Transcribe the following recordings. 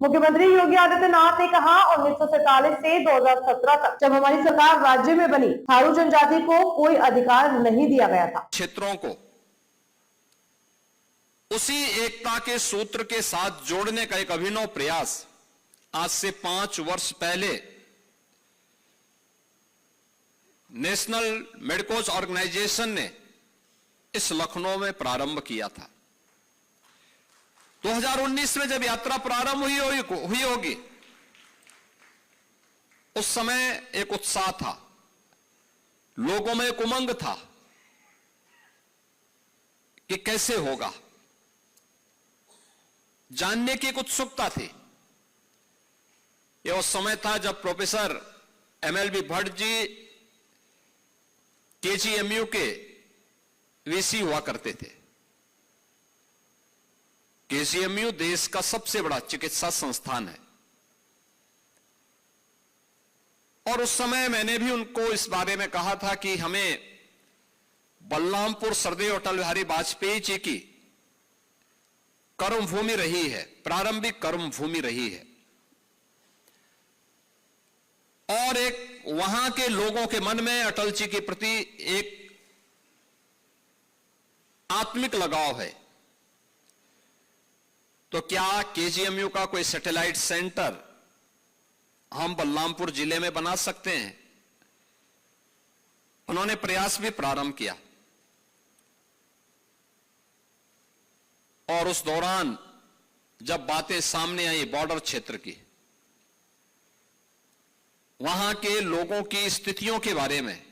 मुख्यमंत्री योगी आदित्यनाथ ने कहा 1947 से 2017 तक जब हमारी सरकार राज्य में बनी, थारू जनजाति को कोई अधिकार नहीं दिया गया था। क्षेत्रों को उसी एकता के सूत्र के साथ जोड़ने का एक अभिनव प्रयास आज से 5 वर्ष पहले नेशनल मेडकोज ऑर्गेनाइजेशन ने इस लखनऊ में प्रारंभ किया था। 2019 में जब यात्रा प्रारंभ हुई होगी, उस समय एक उत्साह था, लोगों में एक उमंग था कि कैसे होगा, जानने की एक उत्सुकता थी। यह उस समय था जब professor MLB Bhatt ji KGMU के VC हुआ करते थे। KGMU देश का सबसे बड़ा चिकित्सा संस्थान है और उस समय मैंने भी उनको इस बारे में कहा था कि हमें बलरामपुर सरदेव अटल बिहारी वाजपेयी जी की कर्मभूमि रही है, प्रारंभिक कर्मभूमि रही है और एक वहां के लोगों के मन में अटल जी के प्रति एक आत्मिक लगाव है। तो क्या KGMU का कोई सैटेलाइट सेंटर हम बलरामपुर जिले में बना सकते हैं? उन्होंने प्रयास भी प्रारंभ किया और उस दौरान जब बातें सामने आई बॉर्डर क्षेत्र की, वहां के लोगों की स्थितियों के बारे में,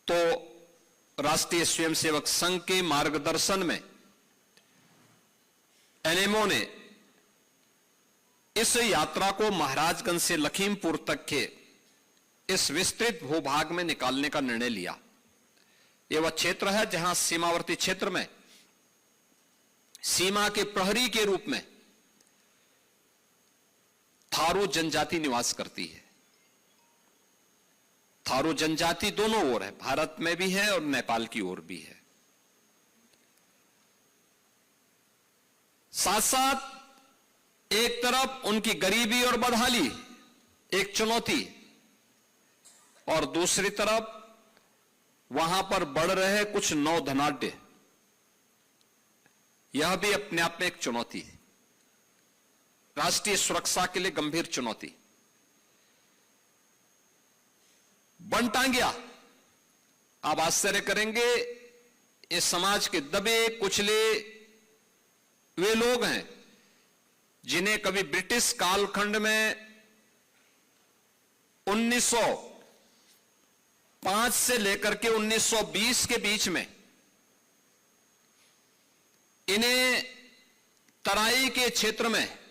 तो राष्ट्रीय स्वयंसेवक संघ के मार्गदर्शन में NMO ने इस यात्रा को महाराजगंज से लखीमपुर तक के इस विस्तृत भूभाग में निकालने का निर्णय लिया। यह वह क्षेत्र है जहां सीमावर्ती क्षेत्र में सीमा के प्रहरी के रूप में थारू जनजाति निवास करती है। थारू जनजाति दोनों ओर है, भारत में भी है और नेपाल की ओर भी है। साथ साथ एक तरफ उनकी गरीबी और बदहाली एक चुनौती और दूसरी तरफ वहां पर बढ़ रहे कुछ नौ धनाढ्य, यह भी अपने आप में एक चुनौती है, राष्ट्रीय सुरक्षा के लिए गंभीर चुनौती। बनटांगिया, आप आश्चर्य करेंगे, इस समाज के दबे कुचले वे लोग हैं जिन्हें कभी ब्रिटिश कालखंड में 1905 से लेकर के 1920 के बीच में इन्हें तराई के क्षेत्र में